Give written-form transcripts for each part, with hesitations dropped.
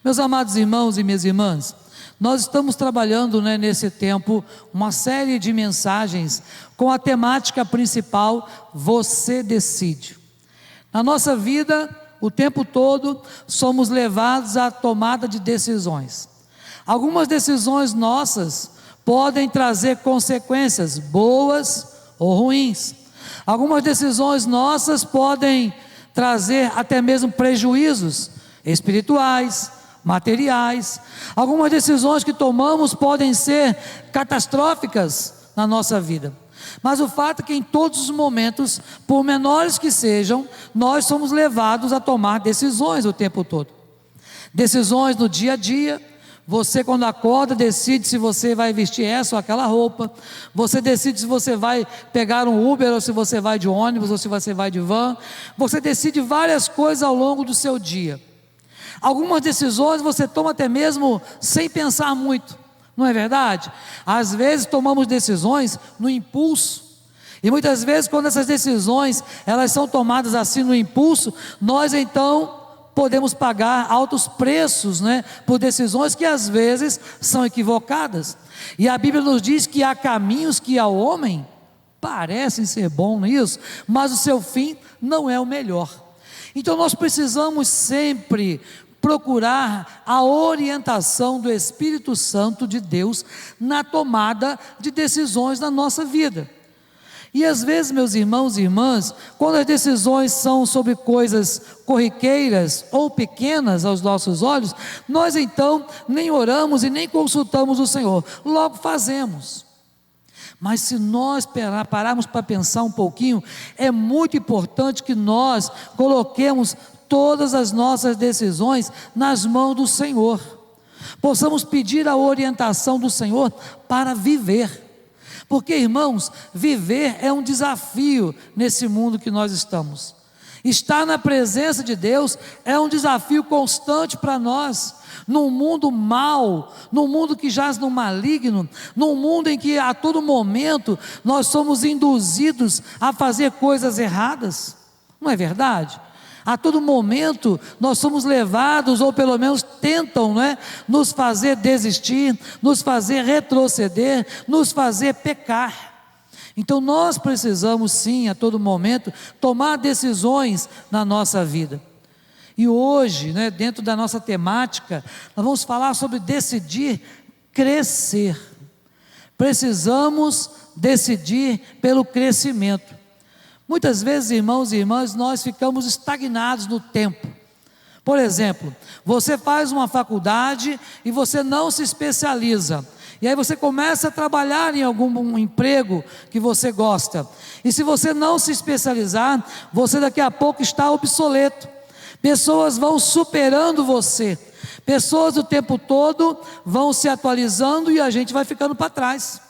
Meus amados irmãos e minhas irmãs, nós estamos trabalhando, nesse tempo, uma série de mensagens com a temática principal: você decide. Na nossa vida, o tempo todo, somos levados à tomada de decisões. Algumas decisões nossas podem trazer consequências boas ou ruins. Algumas decisões nossas podem trazer até mesmo prejuízos espirituais, materiais. Algumas decisões que tomamos podem ser catastróficas na nossa vida. Mas o fato é que em todos os momentos, por menores que sejam, nós somos levados a tomar decisões o tempo todo. Decisões no dia a dia. Você, quando acorda, decide se você vai vestir essa ou aquela roupa. Você decide se você vai pegar um Uber, ou se você vai de ônibus, ou se você vai de van. Você decide várias coisas ao longo do seu dia. Algumas decisões você toma até mesmo sem pensar muito, não é verdade? Às vezes tomamos decisões no impulso. E muitas vezes, quando essas decisões elas são tomadas assim no impulso, nós então podemos pagar altos preços, por decisões que às vezes são equivocadas. E a Bíblia nos diz que há caminhos que ao homem parecem ser bons, não é isso? Mas o seu fim não é o melhor. Então nós precisamos sempre procurar a orientação do Espírito Santo de Deus na tomada de decisões na nossa vida. E às vezes, meus irmãos e irmãs, quando as decisões são sobre coisas corriqueiras ou pequenas aos nossos olhos, nós então nem oramos e nem consultamos o Senhor, logo fazemos. Mas se nós pararmos para pensar um pouquinho, é muito importante que nós coloquemos todas as nossas decisões nas mãos do Senhor, possamos pedir a orientação do Senhor para viver. Porque, irmãos, viver é um desafio nesse mundo que nós estamos. Estar na presença de Deus é um desafio constante para nós. Num mundo mau, num mundo que jaz no maligno, num mundo em que a todo momento nós somos induzidos a fazer coisas erradas. Não é verdade? A todo momento nós somos levados, ou pelo menos tentam, nos fazer desistir, nos fazer retroceder, nos fazer pecar. Então nós precisamos sim, a todo momento, tomar decisões na nossa vida. E hoje, dentro da nossa temática, nós vamos falar sobre decidir crescer. Precisamos decidir pelo crescimento. Muitas vezes, irmãos e irmãs, nós ficamos estagnados no tempo. Por exemplo, você faz uma faculdade e você não se especializa. E aí você começa a trabalhar em algum emprego que você gosta. E se você não se especializar, você daqui a pouco está obsoleto. Pessoas vão superando você. Pessoas o tempo todo vão se atualizando e a gente vai ficando para trás.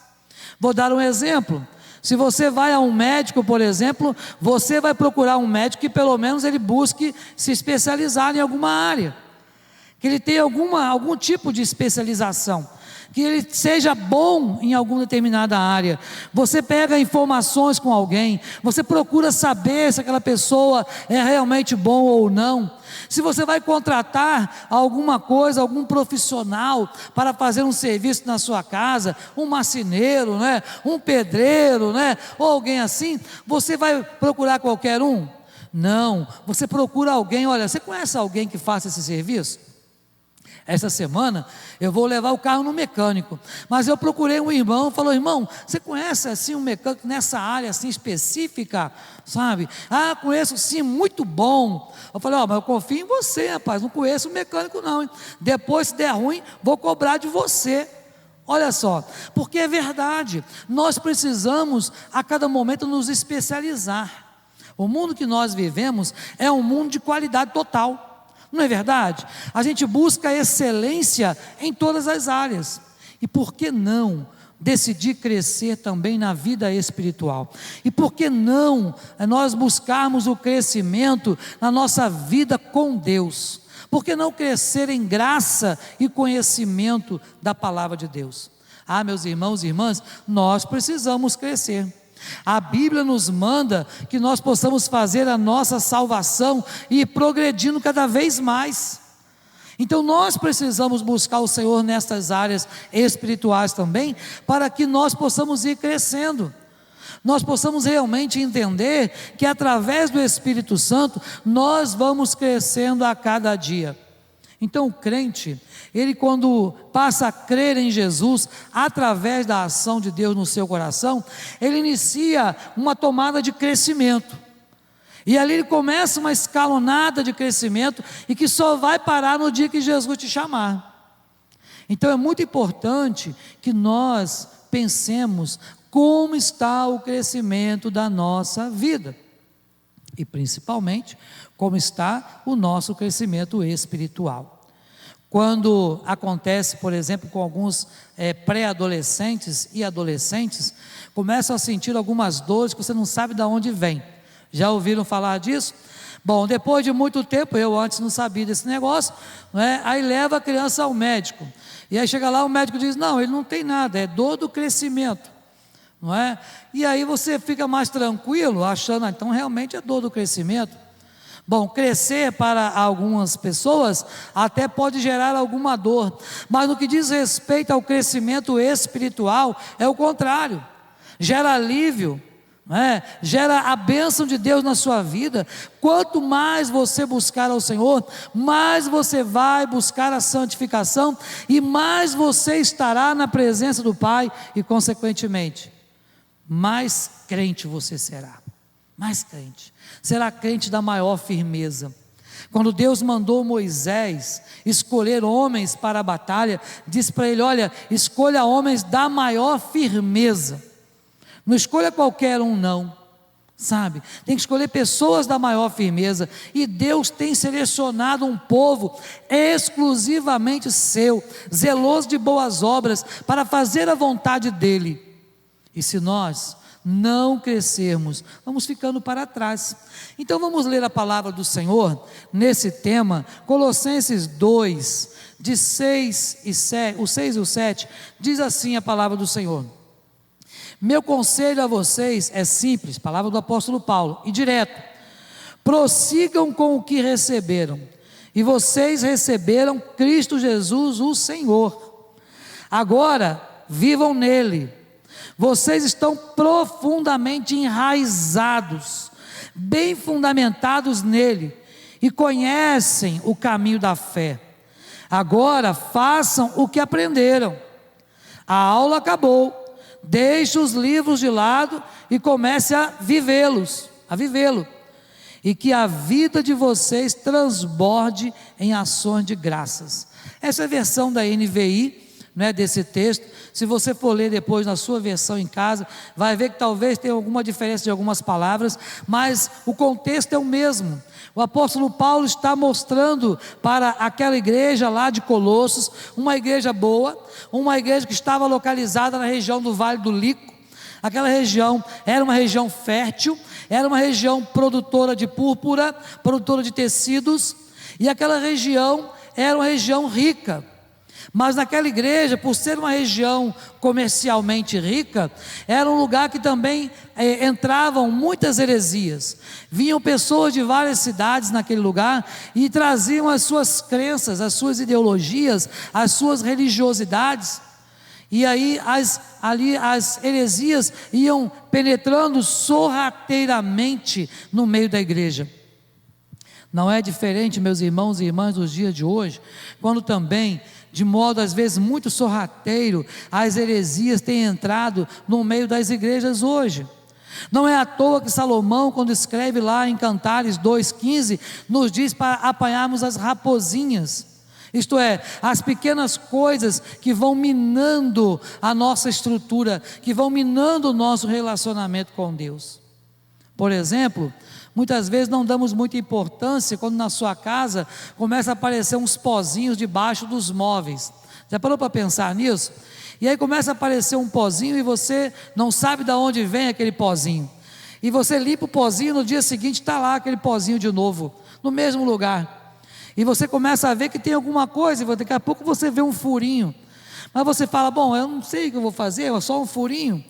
Vou dar um exemplo. Se você vai a um médico, por exemplo, você vai procurar um médico que pelo menos ele busque se especializar em alguma área, que ele tenha algum tipo de especialização, que ele seja bom em alguma determinada área. Você pega informações com alguém, você procura saber se aquela pessoa é realmente bom ou não. Se você vai contratar alguma coisa, algum profissional para fazer um serviço na sua casa, um marceneiro, um pedreiro, ou alguém assim, você vai procurar qualquer um? Não, você procura alguém. Olha, você conhece alguém que faça esse serviço? Essa semana eu vou levar o carro no mecânico, mas eu procurei um irmão, falou: irmão, você conhece assim um mecânico nessa área assim específica, sabe? Ah, conheço sim, muito bom. Eu falei: mas eu confio em você, rapaz, não conheço o mecânico não, hein? Depois, se der ruim, vou cobrar de você. Olha só, porque é verdade, nós precisamos a cada momento nos especializar. O mundo que nós vivemos é um mundo de qualidade total. Não é verdade? A gente busca excelência em todas as áreas. E por que não decidir crescer também na vida espiritual? E por que não nós buscarmos o crescimento na nossa vida com Deus? Por que não crescer em graça e conhecimento da palavra de Deus? Ah, meus irmãos e irmãs, nós precisamos crescer. A Bíblia nos manda que nós possamos fazer a nossa salvação e ir progredindo cada vez mais. Então nós precisamos buscar o Senhor nessas áreas espirituais também, para que nós possamos ir crescendo. Nós possamos realmente entender que através do Espírito Santo nós vamos crescendo a cada dia. Então o crente, ele quando passa a crer em Jesus, através da ação de Deus no seu coração, ele inicia uma tomada de crescimento. E ali ele começa uma escalonada de crescimento, e que só vai parar no dia que Jesus te chamar. Então é muito importante que nós pensemos como está o crescimento da nossa vida, e principalmente como está o nosso crescimento espiritual. Quando acontece, por exemplo, com alguns pré-adolescentes e adolescentes, começam a sentir algumas dores que você não sabe de onde vem. Já ouviram falar disso? Bom, depois de muito tempo, eu antes não sabia desse negócio, né? Aí leva a criança ao médico, e aí chega lá, o médico diz, não, ele não tem nada, é dor do crescimento, não é? E aí você fica mais tranquilo, achando, então realmente é dor do crescimento. Bom, crescer para algumas pessoas até pode gerar alguma dor, mas no que diz respeito ao crescimento espiritual, é o contrário, gera alívio, gera a bênção de Deus na sua vida. Quanto mais você buscar ao Senhor, mais você vai buscar a santificação, e mais você estará na presença do Pai, e consequentemente, mais crente você será. Mais crente, será crente da maior firmeza. Quando Deus mandou Moisés escolher homens para a batalha, disse para ele, olha, escolha homens da maior firmeza, não escolha qualquer um não, sabe, tem que escolher pessoas da maior firmeza, e Deus tem selecionado um povo exclusivamente seu, zeloso de boas obras, para fazer a vontade dEle. E se nós não crescermos, vamos ficando para trás. Então vamos ler a palavra do Senhor nesse tema, Colossenses 2, de 6 e 7, o 6 e o 7, diz assim a palavra do Senhor: meu conselho a vocês é simples, palavra do apóstolo Paulo, e direto: prossigam com o que receberam, e vocês receberam Cristo Jesus o Senhor, agora vivam nele. Vocês estão profundamente enraizados, bem fundamentados nele, e conhecem o caminho da fé. Agora façam o que aprenderam. A aula acabou, deixe os livros de lado e comece a vivê-lo, e que a vida de vocês transborde em ações de graças. Essa é a versão da NVI, desse texto. Se você for ler depois na sua versão em casa, vai ver que talvez tenha alguma diferença de algumas palavras, mas o contexto é o mesmo. O apóstolo Paulo está mostrando para aquela igreja lá de Colossos, uma igreja boa, uma igreja que estava localizada na região do Vale do Lico. Aquela região era uma região fértil, era uma região produtora de púrpura, produtora de tecidos, e aquela região era uma região rica. Mas naquela igreja, por ser uma região comercialmente rica, era um lugar que também entravam muitas heresias. Vinham pessoas de várias cidades naquele lugar e traziam as suas crenças, as suas ideologias, as suas religiosidades. E aí as heresias iam penetrando sorrateiramente no meio da igreja. Não é diferente, meus irmãos e irmãs, dos dias de hoje, quando também, de modo às vezes muito sorrateiro, as heresias têm entrado no meio das igrejas hoje. Não é à toa que Salomão, quando escreve lá em Cantares 2,15, nos diz para apanharmos as raposinhas, isto é, as pequenas coisas que vão minando a nossa estrutura, que vão minando o nosso relacionamento com Deus. Por exemplo, muitas vezes não damos muita importância quando na sua casa começa a aparecer uns pozinhos debaixo dos móveis. Já parou para pensar nisso? E aí começa a aparecer um pozinho e você não sabe de onde vem aquele pozinho. E você limpa o pozinho, no dia seguinte está lá aquele pozinho de novo, no mesmo lugar. E você começa a ver que tem alguma coisa, e daqui a pouco você vê um furinho. Mas você fala, bom, eu não sei o que eu vou fazer, é só um furinho.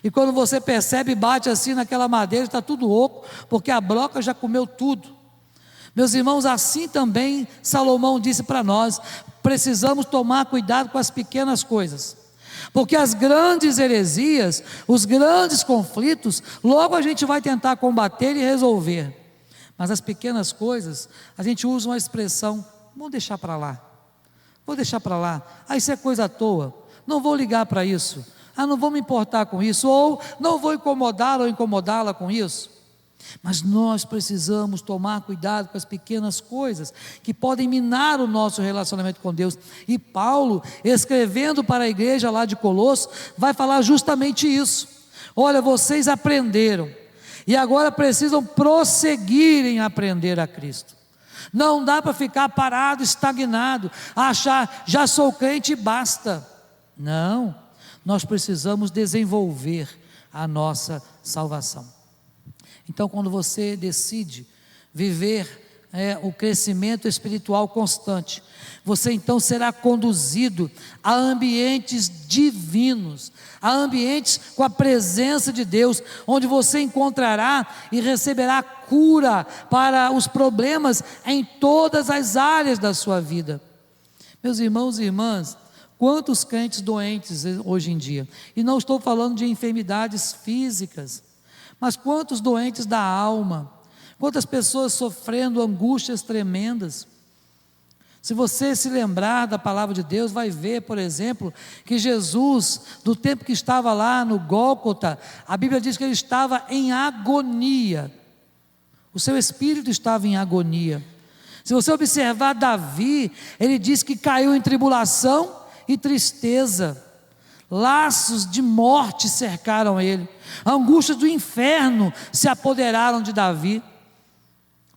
E quando você percebe, bate assim naquela madeira, está tudo oco, porque a broca já comeu tudo. Meus irmãos, assim também Salomão disse para nós: precisamos tomar cuidado com as pequenas coisas, porque as grandes heresias, os grandes conflitos, logo a gente vai tentar combater e resolver, mas as pequenas coisas, a gente usa uma expressão: vou deixar para lá, isso é coisa à toa, não vou ligar para isso, não vou me importar com isso, ou não vou incomodá-lo ou incomodá-la com isso. Mas nós precisamos tomar cuidado com as pequenas coisas que podem minar o nosso relacionamento com Deus. E Paulo, escrevendo para a igreja lá de Colossos, vai falar justamente isso. Olha, vocês aprenderam e agora precisam prosseguir em aprender a Cristo. Não dá para ficar parado, estagnado, achar, já sou crente e basta. Não, nós precisamos desenvolver a nossa salvação. Então, quando você decide viver o crescimento espiritual constante, você então será conduzido a ambientes divinos, a ambientes com a presença de Deus, onde você encontrará e receberá cura para os problemas em todas as áreas da sua vida. Meus irmãos e irmãs, quantos crentes doentes hoje em dia, e não estou falando de enfermidades físicas, mas quantos doentes da alma, quantas pessoas sofrendo angústias tremendas. Se você se lembrar da palavra de Deus, vai ver, por exemplo, que Jesus, do tempo que estava lá no Gólgota, a Bíblia diz que ele estava em agonia, o seu espírito estava em agonia. Se você observar Davi, ele diz que caiu em tribulação e tristeza, laços de morte cercaram ele, angústias do inferno se apoderaram de Davi,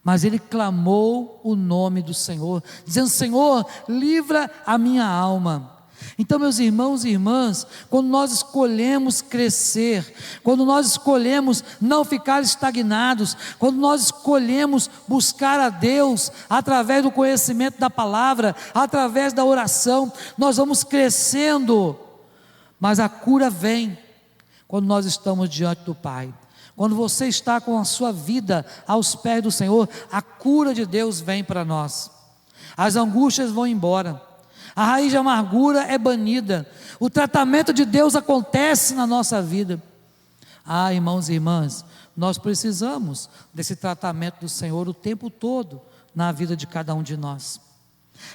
mas ele clamou o nome do Senhor, dizendo: Senhor, livra a minha alma. Então, meus irmãos e irmãs, quando nós escolhemos crescer, quando nós escolhemos não ficar estagnados, quando nós escolhemos buscar a Deus através do conhecimento da palavra, através da oração, nós vamos crescendo. Mas a cura vem quando nós estamos diante do Pai. Quando você está com a sua vida aos pés do Senhor, a cura de Deus vem para nós. As angústias vão embora, a raiz de amargura é banida, o tratamento de Deus acontece na nossa vida. Irmãos e irmãs, nós precisamos desse tratamento do Senhor o tempo todo na vida de cada um de nós.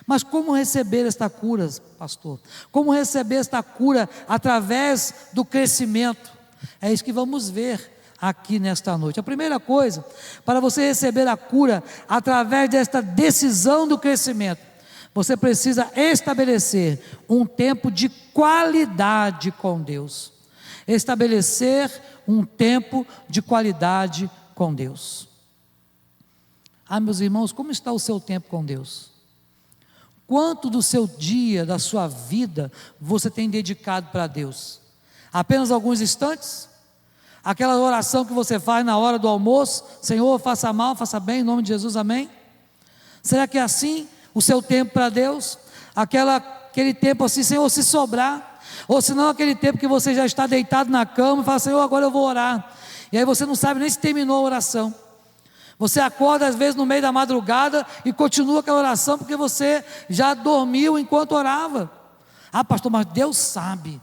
Mas como receber esta cura, pastor? Como receber esta cura através do crescimento? É isso que vamos ver aqui nesta noite. A primeira coisa, para você receber a cura através desta decisão do crescimento, você precisa estabelecer um tempo de qualidade com Deus. Estabelecer um tempo de qualidade com Deus. Meus irmãos, como está o seu tempo com Deus? Quanto do seu dia, da sua vida, você tem dedicado para Deus? Apenas alguns instantes? Aquela oração que você faz na hora do almoço: Senhor, faça mal, faça bem, em nome de Jesus, amém? Será que é assim o seu tempo para Deus? Aquele tempo assim: Senhor, se sobrar, ou se não, aquele tempo que você já está deitado na cama e fala: Senhor, agora eu vou orar, e aí você não sabe nem se terminou a oração. Você acorda às vezes no meio da madrugada e continua aquela oração porque você já dormiu enquanto orava. Pastor, mas Deus sabe.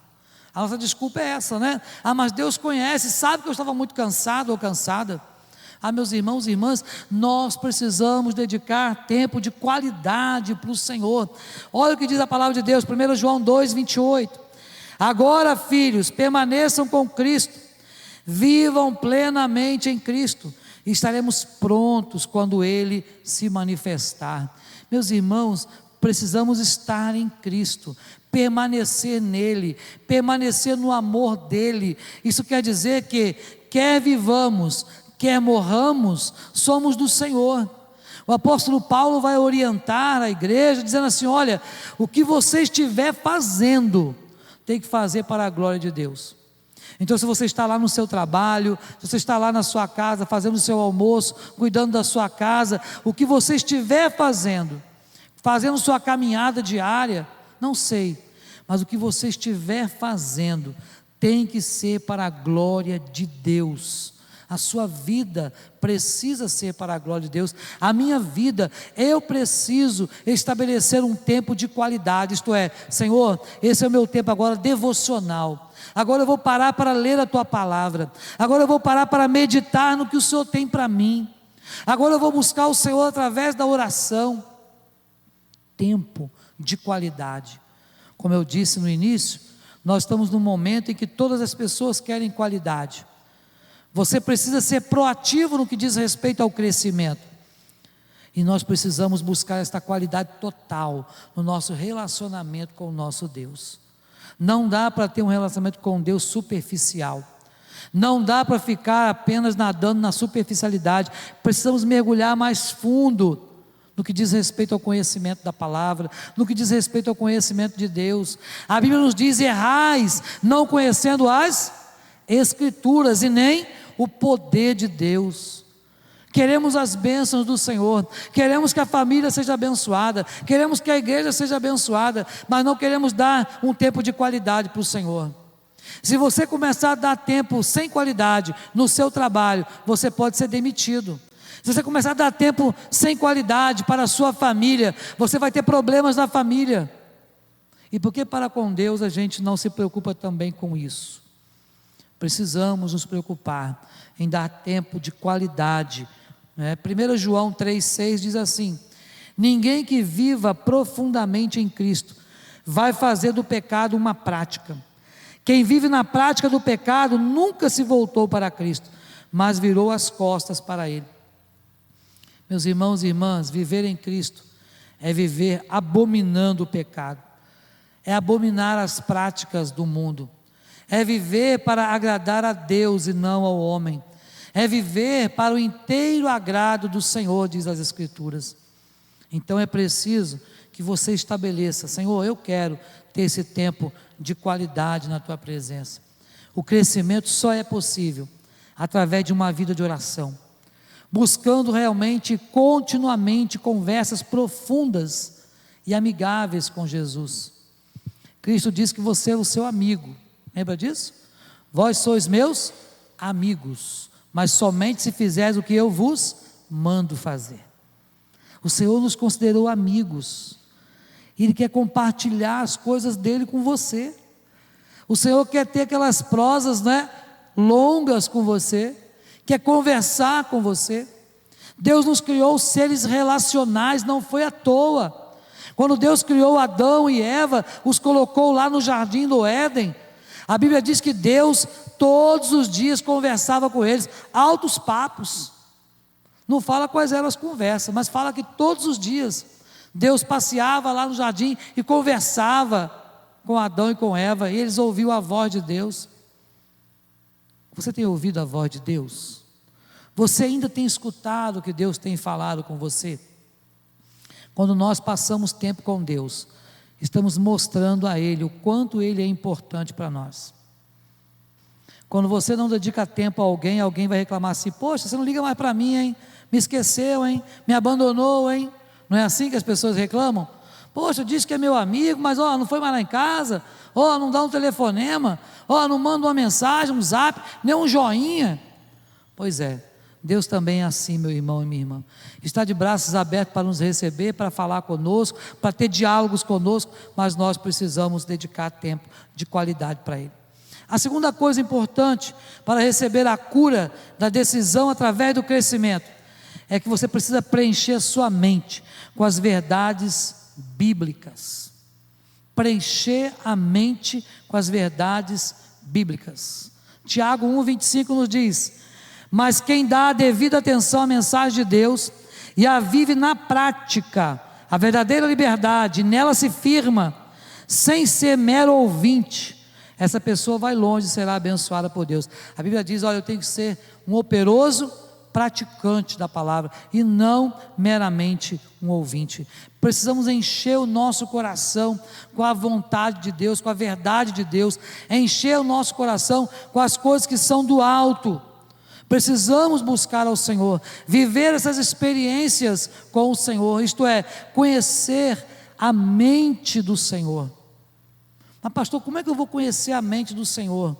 A nossa desculpa é essa, né? Mas Deus conhece, sabe que eu estava muito cansado ou cansada. Meus irmãos e irmãs, nós precisamos dedicar tempo de qualidade para o Senhor. Olha o que diz a palavra de Deus, 1 João 2,28. Agora, filhos, permaneçam com Cristo, vivam plenamente em Cristo, e estaremos prontos quando Ele se manifestar. Meus irmãos, precisamos estar em Cristo, permanecer nele, permanecer no amor dele. Isso quer dizer que quer vivamos, quer morramos, somos do Senhor. O apóstolo Paulo vai orientar a igreja dizendo assim: olha, o que você estiver fazendo, tem que fazer para a glória de Deus. Então, se você está lá no seu trabalho, se você está lá na sua casa, fazendo o seu almoço, cuidando da sua casa, o que você estiver fazendo sua caminhada diária, não sei, mas o que você estiver fazendo, tem que ser para a glória de Deus. A sua vida precisa ser para a glória de Deus. A minha vida, eu preciso estabelecer um tempo de qualidade, isto é, Senhor, esse é o meu tempo agora devocional. Agora eu vou parar para ler a tua palavra. Agora eu vou parar para meditar no que o Senhor tem para mim. Agora eu vou buscar o Senhor através da oração. Tempo de qualidade. Como eu disse no início, nós estamos num momento em que todas as pessoas querem qualidade. Você precisa ser proativo no que diz respeito ao crescimento. E nós precisamos buscar esta qualidade total no nosso relacionamento com o nosso Deus. Não dá para ter um relacionamento com Deus superficial. Não dá para ficar apenas nadando na superficialidade. Precisamos mergulhar mais fundo no que diz respeito ao conhecimento da palavra, no que diz respeito ao conhecimento de Deus. A Bíblia nos diz: errais, não conhecendo as Escrituras e nem o poder de Deus. Queremos as bênçãos do Senhor, queremos que a família seja abençoada, queremos que a igreja seja abençoada, mas não queremos dar um tempo de qualidade para o Senhor. Se você começar a dar tempo sem qualidade no seu trabalho, você pode ser demitido. Se você começar a dar tempo sem qualidade para a sua família, você vai ter problemas na família. E por que para com Deus a gente não se preocupa também com isso? Precisamos nos preocupar em dar tempo de qualidade. 1 João 3,6 diz assim: ninguém que viva profundamente em Cristo vai fazer do pecado uma prática. Quem vive na prática do pecado nunca se voltou para Cristo, mas virou as costas para Ele. Meus irmãos e irmãs, viver em Cristo é viver abominando o pecado, é abominar as práticas do mundo, é viver para agradar a Deus e não ao homem, é viver para o inteiro agrado do Senhor, diz as Escrituras. Então é preciso que você estabeleça: Senhor, eu quero ter esse tempo de qualidade na tua presença. O crescimento só é possível através de uma vida de oração, buscando realmente, continuamente, conversas profundas e amigáveis com Jesus. Cristo diz que você é o seu amigo, lembra disso? Vós sois meus amigos, mas somente se fizeres o que eu vos mando fazer. O Senhor nos considerou amigos, Ele quer compartilhar as coisas dEle com você. O Senhor quer ter aquelas prosas, longas com você, quer conversar com você. Deus nos criou seres relacionais, não foi à toa. Quando Deus criou Adão e Eva, os colocou lá no jardim do Éden, a Bíblia diz que Deus todos os dias conversava com eles, altos papos. Não fala quais eram as conversas, mas fala que todos os dias Deus passeava lá no jardim e conversava com Adão e com Eva, e eles ouviam a voz de Deus. Você tem ouvido a voz de Deus? Você ainda tem escutado o que Deus tem falado com você? Quando nós passamos tempo com Deus, estamos mostrando a Ele o quanto Ele é importante para nós. Quando você não dedica tempo a alguém, alguém vai reclamar assim: poxa, você não liga mais para mim, hein? Me esqueceu, hein? Me abandonou, hein? Não é assim que as pessoas reclamam? Poxa, disse que é meu amigo, mas não foi mais lá em casa, não dá um telefonema, não manda uma mensagem, um zap, nem um joinha. Pois é, Deus também é assim, meu irmão e minha irmã. Está de braços abertos para nos receber, para falar conosco, para ter diálogos conosco, mas nós precisamos dedicar tempo de qualidade para Ele. A segunda coisa importante para receber a cura da decisão através do crescimento é que você precisa preencher sua mente com as verdades bíblicas. Preencher a mente com as verdades bíblicas. Tiago 1,25 nos diz: mas quem dá a devida atenção à mensagem de Deus e a vive na prática, a verdadeira liberdade, nela se firma, sem ser mero ouvinte, essa pessoa vai longe e será abençoada por Deus. A Bíblia diz: olha, eu tenho que ser um operoso praticante da palavra e não meramente um ouvinte. Precisamos encher o nosso coração com a vontade de Deus, com a verdade de Deus, encher o nosso coração com as coisas que são do alto. Precisamos buscar ao Senhor, viver essas experiências com o Senhor, isto é, conhecer a mente do Senhor. Mas pastor, como é que eu vou conhecer a mente do Senhor?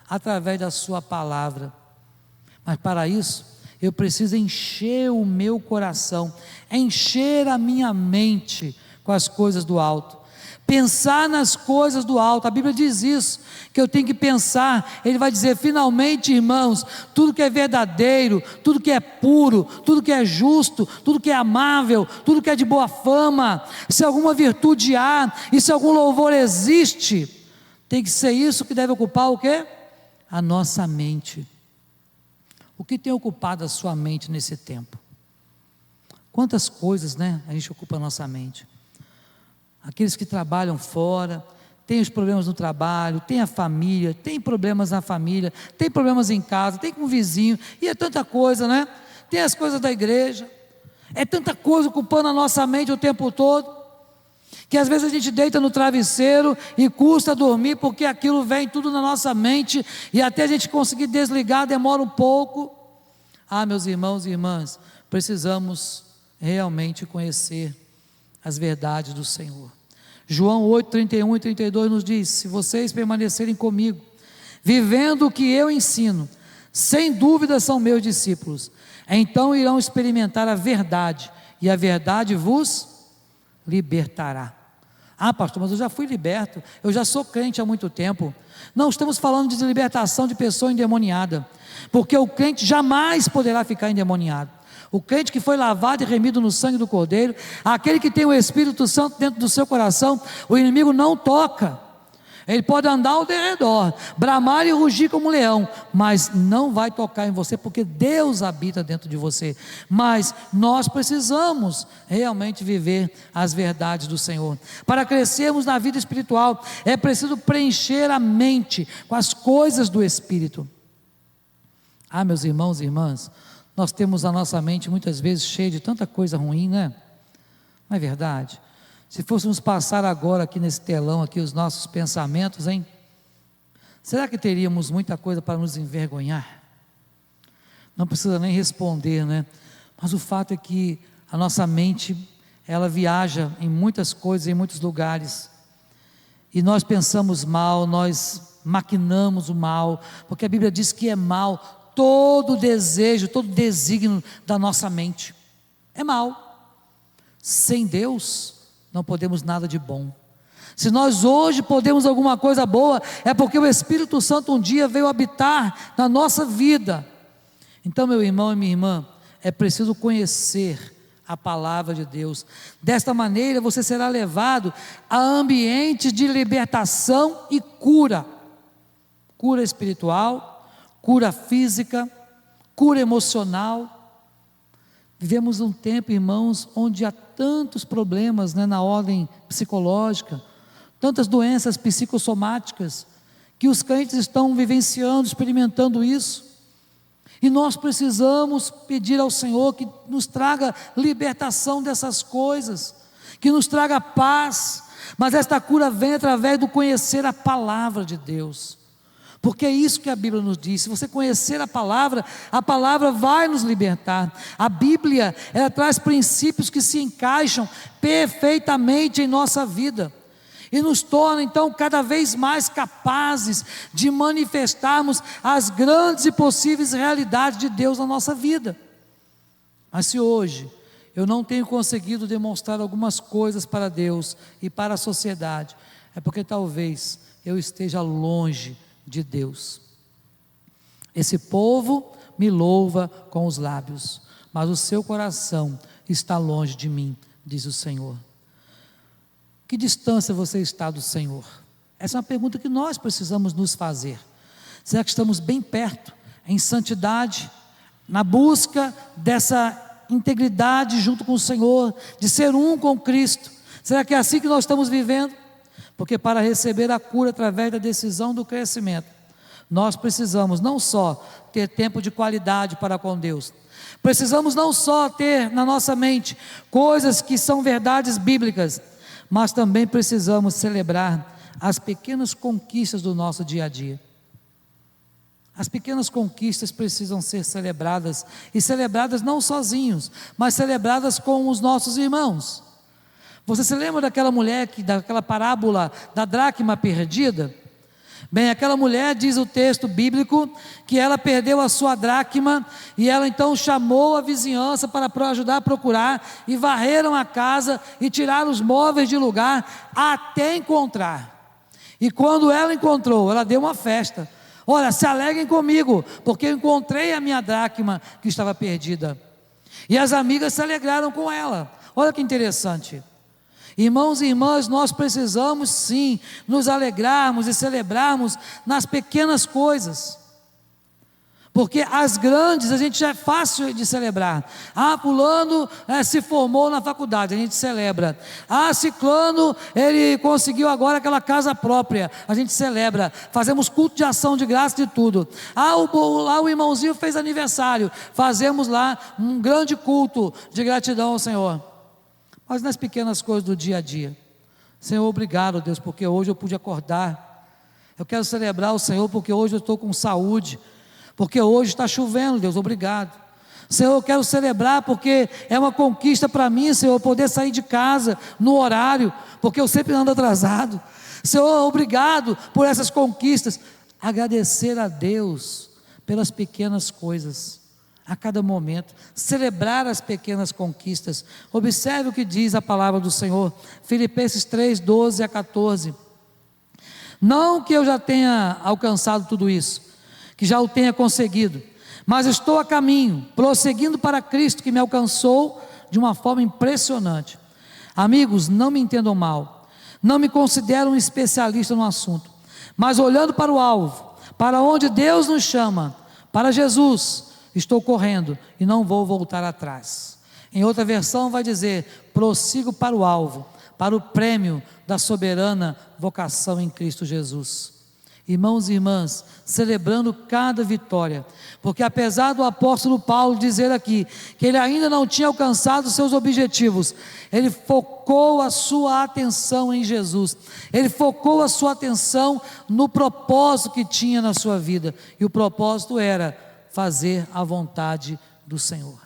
Através da sua palavra. Mas para isso, eu preciso encher o meu coração, encher a minha mente com as coisas do alto, pensar nas coisas do alto. A Bíblia diz isso, que eu tenho que pensar. Ele vai dizer: finalmente, irmãos, tudo que é verdadeiro, tudo que é puro, tudo que é justo, tudo que é amável, tudo que é de boa fama, se alguma virtude há, e se algum louvor existe, tem que ser isso que deve ocupar o quê? A nossa mente. O que tem ocupado a sua mente nesse tempo? Quantas coisas, né, a gente ocupa a nossa mente. Aqueles que trabalham fora, tem os problemas no trabalho, tem a família, tem problemas na família, tem problemas em casa, tem com o vizinho, e é tanta coisa, né? Tem as coisas da igreja, é tanta coisa ocupando a nossa mente o tempo todo, que às vezes a gente deita no travesseiro e custa dormir, porque aquilo vem tudo na nossa mente, e até a gente conseguir desligar demora um pouco. Meus irmãos e irmãs, precisamos realmente conhecer as verdades do Senhor. João 8, 31 e 32 nos diz: se vocês permanecerem comigo, vivendo o que eu ensino, sem dúvida são meus discípulos, então irão experimentar a verdade, e a verdade vos libertará. Pastor, mas eu já fui liberto, eu já sou crente há muito tempo. Não estamos falando de libertação de pessoa endemoniada, porque o crente jamais poderá ficar endemoniado. O crente que foi lavado e remido no sangue do Cordeiro, aquele que tem o Espírito Santo dentro do seu coração, o inimigo não toca. Ele pode andar ao derredor, bramar e rugir como um leão, mas não vai tocar em você, porque Deus habita dentro de você. Mas nós precisamos realmente viver as verdades do Senhor. Para crescermos na vida espiritual, é preciso preencher a mente com as coisas do Espírito. Meus irmãos e irmãs, nós temos a nossa mente muitas vezes cheia de tanta coisa ruim, né? Não é verdade? Se fôssemos passar agora aqui nesse telão, aqui os nossos pensamentos, hein? Será que teríamos muita coisa para nos envergonhar? Não precisa nem responder, né? Mas o fato é que a nossa mente, ela viaja em muitas coisas, em muitos lugares, e nós pensamos mal, nós maquinamos o mal, porque a Bíblia diz que é mal todo desejo, todo desígnio da nossa mente, é mal. Sem Deus não podemos nada de bom. Se nós hoje podemos alguma coisa boa, é porque o Espírito Santo um dia veio habitar na nossa vida. Então, meu irmão e minha irmã, é preciso conhecer a palavra de Deus. Desta maneira você será levado a ambientes de libertação e cura. Cura espiritual, cura física, cura emocional. Vivemos um tempo, irmãos, onde há tantos problemas, né, na ordem psicológica, tantas doenças psicossomáticas, que os crentes estão vivenciando, experimentando isso, e nós precisamos pedir ao Senhor que nos traga libertação dessas coisas, que nos traga paz, mas esta cura vem através do conhecer a palavra de Deus. Porque é isso que a Bíblia nos diz. Se você conhecer a palavra vai nos libertar. A Bíblia, ela traz princípios que se encaixam perfeitamente em nossa vida, e nos torna então cada vez mais capazes de manifestarmos as grandes e possíveis realidades de Deus na nossa vida. Mas se hoje eu não tenho conseguido demonstrar algumas coisas para Deus e para a sociedade, é porque talvez eu esteja longe de Deus. Esse povo me louva com os lábios, mas o seu coração está longe de mim, diz o Senhor. Que distância você está do Senhor? Essa é uma pergunta que nós precisamos nos fazer. Será que estamos bem perto, em santidade, na busca dessa integridade junto com o Senhor, de ser um com Cristo? Será que é assim que nós estamos vivendo? Porque para receber a cura através da decisão do crescimento, nós precisamos não só ter tempo de qualidade para com Deus, precisamos não só ter na nossa mente coisas que são verdades bíblicas, mas também precisamos celebrar as pequenas conquistas do nosso dia a dia. As pequenas conquistas precisam ser celebradas, e celebradas não sozinhos, mas celebradas com os nossos irmãos. Você se lembra daquela mulher, daquela parábola da dracma perdida? Bem, aquela mulher, diz o texto bíblico, que ela perdeu a sua dracma, e ela então chamou a vizinhança para ajudar a procurar, e varreram a casa, e tiraram os móveis de lugar, até encontrar. E quando ela encontrou, ela deu uma festa. Olha, se alegrem comigo, porque eu encontrei a minha dracma que estava perdida. E as amigas se alegraram com ela. Olha que interessante. Irmãos e irmãs, nós precisamos sim nos alegrarmos e celebrarmos nas pequenas coisas, porque as grandes a gente já é fácil de celebrar. Fulano se formou na faculdade, a gente celebra. Ciclano, ele conseguiu agora aquela casa própria, a gente celebra. Fazemos culto de ação de graça de tudo. Lá o irmãozinho fez aniversário, fazemos lá um grande culto de gratidão ao Senhor. Mas nas pequenas coisas do dia a dia, Senhor, obrigado, Deus, porque hoje eu pude acordar. Eu quero celebrar o Senhor porque hoje eu estou com saúde, porque hoje está chovendo, Deus, obrigado. Senhor, eu quero celebrar porque é uma conquista para mim, Senhor, poder sair de casa no horário, porque eu sempre ando atrasado. Senhor, obrigado por essas conquistas. Agradecer a Deus pelas pequenas coisas, a cada momento, celebrar as pequenas conquistas. Observe o que diz a palavra do Senhor, Filipenses 3, 12 a 14. Não que eu já tenha alcançado tudo isso, que já o tenha conseguido, mas estou a caminho, prosseguindo para Cristo, que me alcançou de uma forma impressionante. Amigos, não me entendam mal, não me considero um especialista no assunto, mas olhando para o alvo, para onde Deus nos chama, para Jesus, estou correndo e não vou voltar atrás. Em outra versão vai dizer: prossigo para o alvo, para o prêmio da soberana vocação em Cristo Jesus. Irmãos e irmãs, celebrando cada vitória, porque apesar do apóstolo Paulo dizer aqui que ele ainda não tinha alcançado seus objetivos, ele focou a sua atenção em Jesus, ele focou a sua atenção no propósito que tinha na sua vida, e o propósito era fazer a vontade do Senhor.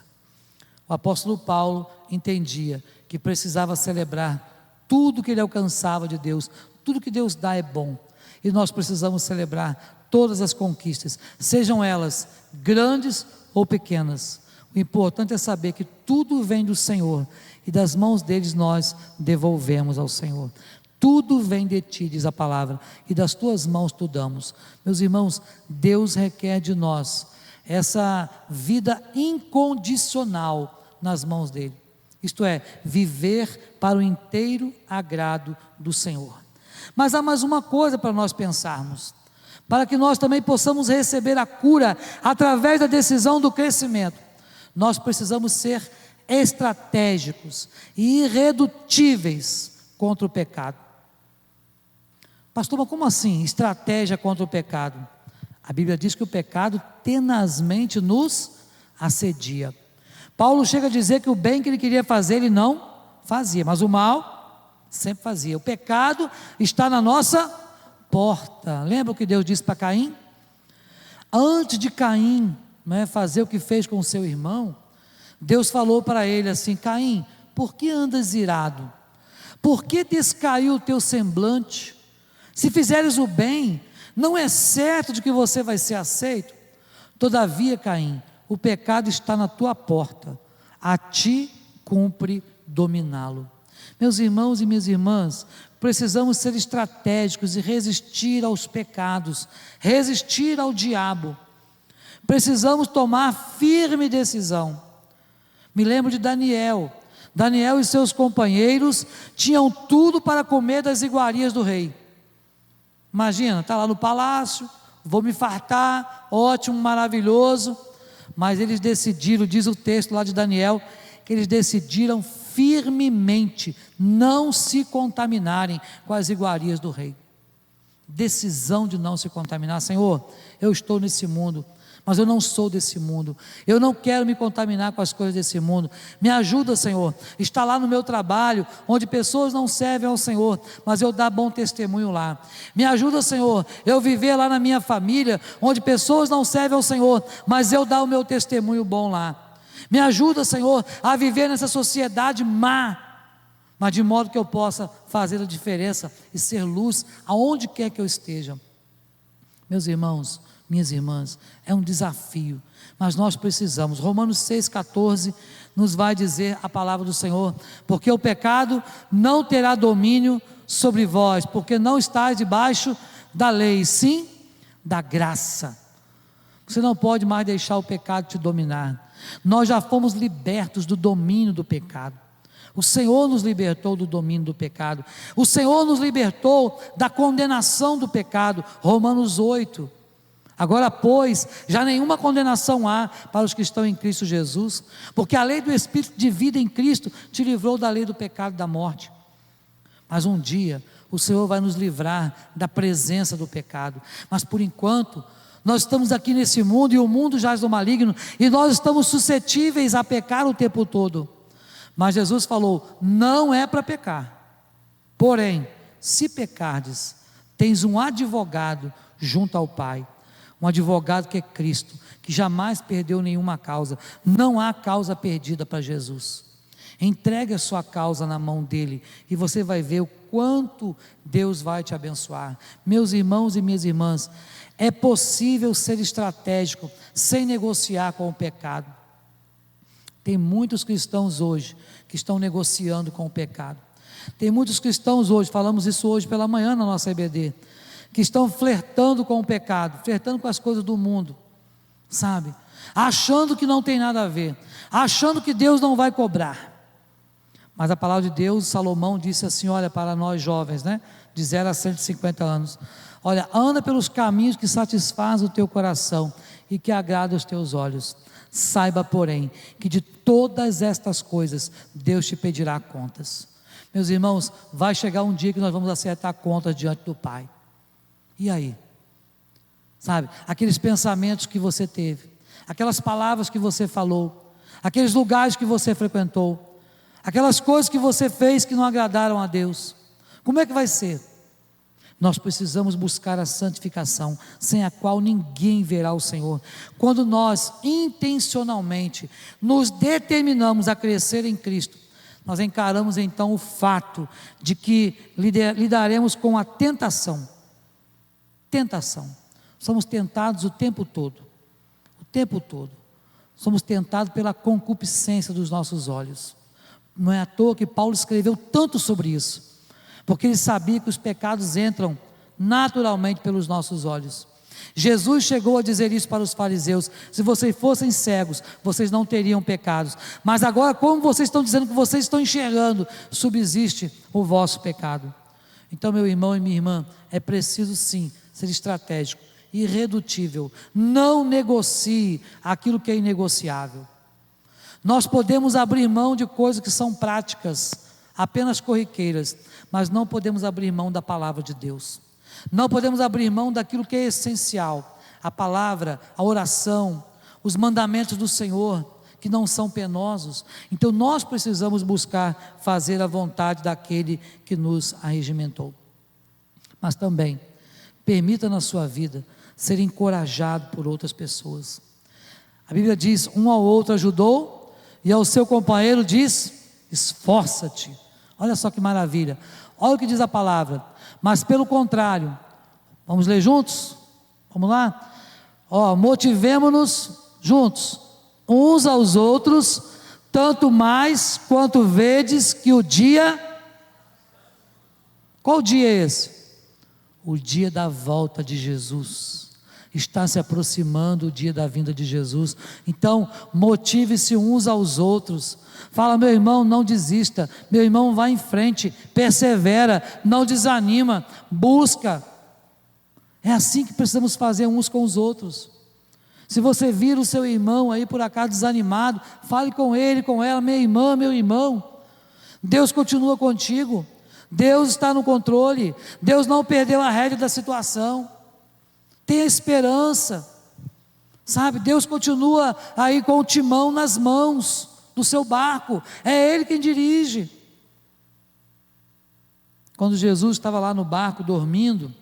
O apóstolo Paulo entendia que precisava celebrar tudo que ele alcançava de Deus. Tudo que Deus dá é bom, e nós precisamos celebrar todas as conquistas, sejam elas grandes ou pequenas. O importante é saber que tudo vem do Senhor, e das mãos deles nós devolvemos ao Senhor. Tudo vem de ti, diz a palavra, e das tuas mãos tu damos. Meus irmãos, Deus requer de nós essa vida incondicional nas mãos dele, isto é, viver para o inteiro agrado do Senhor. Mas há mais uma coisa para nós pensarmos, para que nós também possamos receber a cura através da decisão do crescimento. Nós precisamos ser estratégicos e irredutíveis contra o pecado. Pastor, mas como assim, estratégia contra o pecado? A Bíblia diz que o pecado tenazmente nos assedia. Paulo chega a dizer que o bem que ele queria fazer, ele não fazia, mas o mal sempre fazia. O pecado está na nossa porta. Lembra o que Deus disse para Caim? Antes de Caim fazer o que fez com o seu irmão, Deus falou para ele assim: Caim, por que andas irado? Por que descaiu o teu semblante? Se fizeres o bem, não é certo de que você vai ser aceito? Todavia, Caim, o pecado está na tua porta, a ti cumpre dominá-lo. Meus irmãos e minhas irmãs, precisamos ser estratégicos e resistir aos pecados, resistir ao diabo. Precisamos tomar firme decisão. Me lembro de Daniel. Daniel e seus companheiros tinham tudo para comer das iguarias do rei. Imagina, está lá no palácio, vou me fartar, ótimo, maravilhoso. Mas eles decidiram, diz o texto lá de Daniel, que eles decidiram firmemente não se contaminarem com as iguarias do rei. Decisão de não se contaminar. Senhor, eu estou nesse mundo, mas eu não sou desse mundo, eu não quero me contaminar com as coisas desse mundo. Me ajuda, Senhor, está lá no meu trabalho, onde pessoas não servem ao Senhor, mas eu dar bom testemunho lá. Me ajuda, Senhor, eu viver lá na minha família, onde pessoas não servem ao Senhor, mas eu dar o meu testemunho bom lá. Me ajuda, Senhor, a viver nessa sociedade má, de modo que eu possa fazer a diferença e ser luz aonde quer que eu esteja. Meus irmãos, minhas irmãs, é um desafio, mas nós precisamos. Romanos 6,14 nos vai dizer a palavra do Senhor: porque o pecado não terá domínio sobre vós, porque não estáis debaixo da lei, sim da graça. Você não pode mais deixar o pecado te dominar. Nós já fomos libertos do domínio do pecado. O Senhor nos libertou do domínio do pecado. O Senhor nos libertou da condenação do pecado. Romanos 8. Agora, pois, já nenhuma condenação há para os que estão em Cristo Jesus, porque a lei do Espírito de vida em Cristo te livrou da lei do pecado e da morte. Mas um dia o Senhor vai nos livrar da presença do pecado. Mas por enquanto nós estamos aqui nesse mundo, e o mundo jaz do maligno, e nós estamos suscetíveis a pecar o tempo todo. Mas Jesus falou: não é para pecar. Porém, se pecardes, tens um advogado junto ao Pai, um advogado que é Cristo, que jamais perdeu nenhuma causa. Não há causa perdida para Jesus. Entregue a sua causa na mão dele, e você vai ver o quanto Deus vai te abençoar. Meus irmãos e minhas irmãs, é possível ser estratégico sem negociar com o pecado. Tem muitos cristãos hoje que estão negociando com o pecado. Tem muitos cristãos hoje, falamos isso hoje pela manhã na nossa EBD, que estão flertando com o pecado, flertando com as coisas do mundo, sabe? Achando que não tem nada a ver, achando que Deus não vai cobrar. Mas a palavra de Deus, Salomão disse assim, olha, para nós jovens, né, de 0 a 150 anos, olha, anda pelos caminhos que satisfazem o teu coração e que agradam os teus olhos. Saiba, porém, que de todas estas coisas Deus te pedirá contas. Meus irmãos, vai chegar um dia que nós vamos acertar contas diante do Pai. E aí? Sabe, aqueles pensamentos que você teve, aquelas palavras que você falou, aqueles lugares que você frequentou, aquelas coisas que você fez que não agradaram a Deus, como é que vai ser? Nós precisamos buscar a santificação, sem a qual ninguém verá o Senhor. Quando nós intencionalmente nos determinamos a crescer em Cristo, nós encaramos então o fato de que lidaremos com a tentação. Tentação. Somos tentados o tempo todo. O tempo todo. Somos tentados pela concupiscência dos nossos olhos. Não é à toa que Paulo escreveu tanto sobre isso, porque ele sabia que os pecados entram naturalmente pelos nossos olhos. Jesus chegou a dizer isso para os fariseus: se vocês fossem cegos, vocês não teriam pecados, mas agora, como vocês estão dizendo que vocês estão enxergando, subsiste o vosso pecado. Então, meu irmão e minha irmã, é preciso sim ser estratégico, irredutível. Não negocie aquilo que é inegociável. Nós podemos abrir mão de coisas que são práticas, apenas corriqueiras, mas não podemos abrir mão da palavra de Deus. Não podemos abrir mão daquilo que é essencial, a palavra, a oração, os mandamentos do Senhor, que não são penosos. Então nós precisamos buscar fazer a vontade daquele que nos arregimentou. Mas também, permita na sua vida ser encorajado por outras pessoas. A Bíblia diz: um ao outro ajudou, e ao seu companheiro diz: esforça-te. Olha só que maravilha, olha o que diz a palavra. Mas pelo contrário, vamos ler juntos? Vamos lá? Motivemo-nos juntos, uns aos outros, tanto mais quanto vedes que o dia... Qual dia é esse? O dia da volta de Jesus. Está se aproximando o dia da vinda de Jesus. Então motive-se uns aos outros. Fala: meu irmão, não desista, meu irmão, vai em frente, persevera, não desanima, busca. É assim que precisamos fazer uns com os outros. Se você vir o seu irmão aí por acaso desanimado, fale com ele, com ela: minha irmã, meu irmão, Deus continua contigo, Deus está no controle, Deus não perdeu a rédea da situação. Tenha esperança, sabe? Deus continua aí com o timão nas mãos do seu barco, é Ele quem dirige. Quando Jesus estava lá no barco dormindo,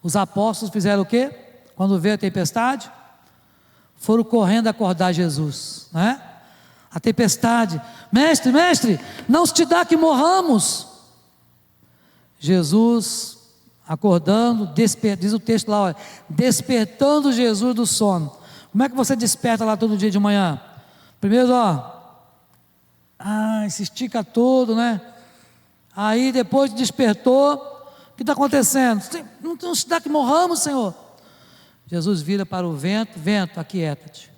os apóstolos fizeram o quê? Quando veio a tempestade, foram correndo acordar Jesus, né? A tempestade: mestre, mestre, não se te dá que morramos. Jesus acordando, diz o texto lá, olha, despertando Jesus do sono. Como é que você desperta lá todo dia de manhã? Primeiro, se estica todo, né? Aí depois despertou, o que está acontecendo? Não se dá que morramos, Senhor. Jesus vira para o vento: vento, aquieta-te.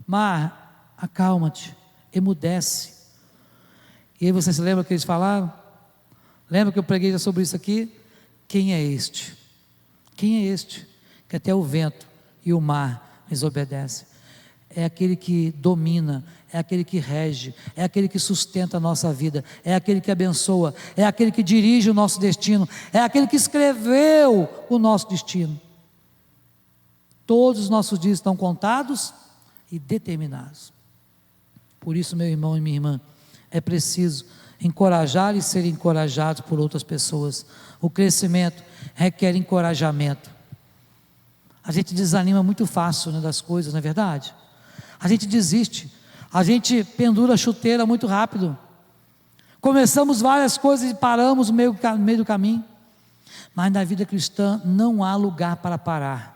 Mar, acalma-te, emudece. E aí você se lembra que eles falaram? Lembra que eu preguei já sobre isso aqui? Quem é este? Quem é este? Que até o vento e o mar lhes obedecem. É aquele que domina, é aquele que rege, é aquele que sustenta a nossa vida, é aquele que abençoa, é aquele que dirige o nosso destino, é aquele que escreveu o nosso destino. Todos os nossos dias estão contados e determinados. Por isso, meu irmão e minha irmã, é preciso encorajar e ser encorajados por outras pessoas. O crescimento requer encorajamento. A gente desanima muito fácil, né, das coisas, não é verdade? A gente desiste, a gente pendura a chuteira muito rápido. Começamos várias coisas e paramos no meio do caminho. Mas na vida cristã não há lugar para parar.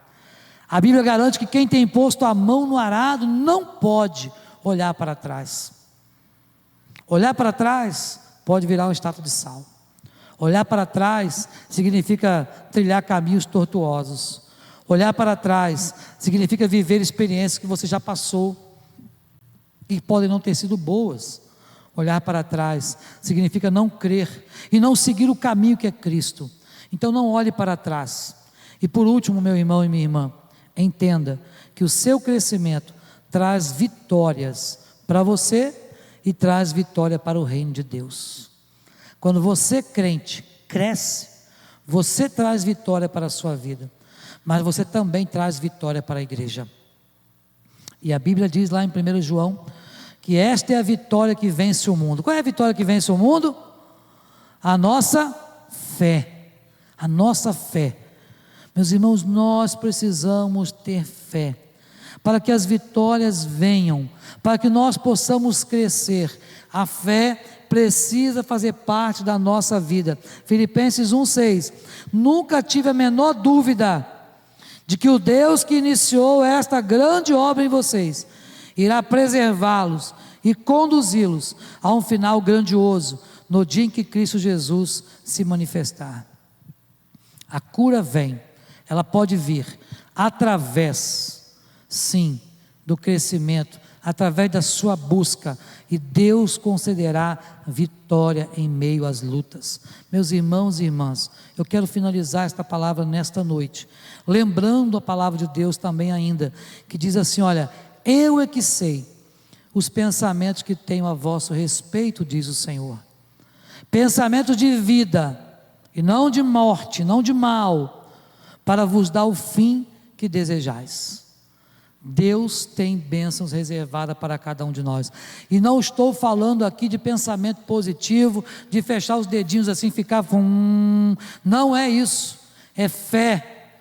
A Bíblia garante que quem tem posto a mão no arado não pode olhar para trás. Olhar para trás pode virar uma estátua de sal. Olhar para trás significa trilhar caminhos tortuosos. Olhar para trás significa viver experiências que você já passou e podem não ter sido boas. Olhar para trás significa não crer e não seguir o caminho que é Cristo. Então não olhe para trás. E por último, meu irmão e minha irmã, entenda que o seu crescimento traz vitórias para você e traz vitória para o reino de Deus. Quando você, crente, cresce, você traz vitória para a sua vida, mas você também traz vitória para a igreja. E a Bíblia diz lá em 1 João, que esta é a vitória que vence o mundo. Qual é a vitória que vence o mundo? A nossa fé. A nossa fé. Meus irmãos, nós precisamos ter fé, para que as vitórias venham, para que nós possamos crescer. A fé precisa fazer parte da nossa vida. Filipenses 1,6: nunca tive a menor dúvida de que o Deus que iniciou esta grande obra em vocês, irá preservá-los e conduzi-los a um final grandioso, no dia em que Cristo Jesus se manifestar. A cura vem, ela pode vir através, sim, do crescimento, através da sua busca, e Deus concederá vitória em meio às lutas. Meus irmãos e irmãs, eu quero finalizar esta palavra nesta noite, lembrando a palavra de Deus também ainda, que diz assim: olha, eu é que sei os pensamentos que tenho a vosso respeito, diz o Senhor, pensamentos de vida, e não de morte, não de mal, para vos dar o fim que desejais. Deus tem bênçãos reservadas para cada um de nós, e não estou falando aqui de pensamento positivo, de fechar os dedinhos assim, ficar, não é isso, é fé,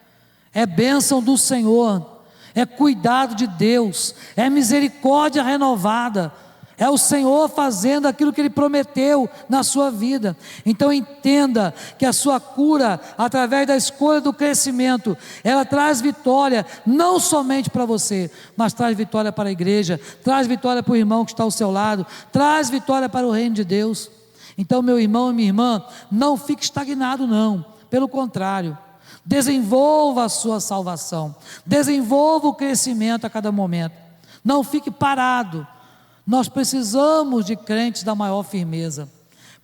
é bênção do Senhor, é cuidado de Deus, é misericórdia renovada, é o Senhor fazendo aquilo que Ele prometeu na sua vida. Então entenda que a sua cura, através da escolha do crescimento, ela traz vitória, não somente para você, mas traz vitória para a igreja, traz vitória para o irmão que está ao seu lado, traz vitória para o reino de Deus. Então, meu irmão e minha irmã, não fique estagnado não, pelo contrário, desenvolva a sua salvação, desenvolva o crescimento a cada momento, não fique parado. Nós precisamos de crentes da maior firmeza,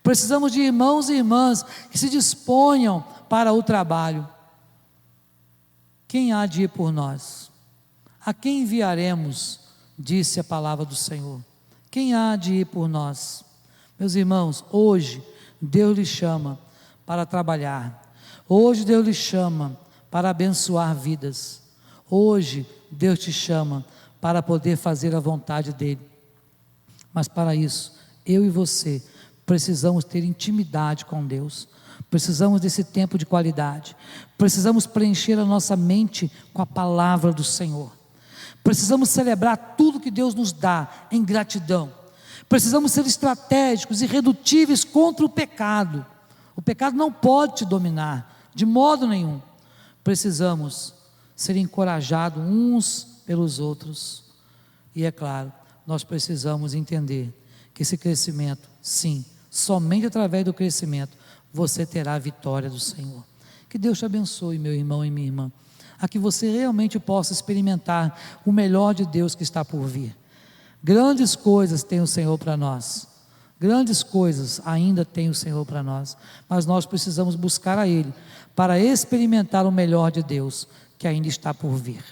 precisamos de irmãos e irmãs que se disponham para o trabalho. Quem há de ir por nós? A quem enviaremos? Disse a palavra do Senhor. Quem há de ir por nós? Meus irmãos, hoje Deus lhe chama para trabalhar, hoje Deus lhe chama para abençoar vidas, hoje Deus te chama para poder fazer a vontade dEle. Mas para isso, eu e você precisamos ter intimidade com Deus, precisamos desse tempo de qualidade, precisamos preencher a nossa mente com a palavra do Senhor, precisamos celebrar tudo que Deus nos dá em gratidão, precisamos ser estratégicos e irredutíveis contra o pecado. O pecado não pode te dominar, de modo nenhum. Precisamos ser encorajados uns pelos outros. E é claro, nós precisamos entender que esse crescimento, sim, somente através do crescimento, você terá a vitória do Senhor. Que Deus te abençoe, meu irmão e minha irmã, a que você realmente possa experimentar o melhor de Deus que está por vir. Grandes coisas tem o Senhor para nós, grandes coisas ainda tem o Senhor para nós, mas nós precisamos buscar a Ele, para experimentar o melhor de Deus, que ainda está por vir.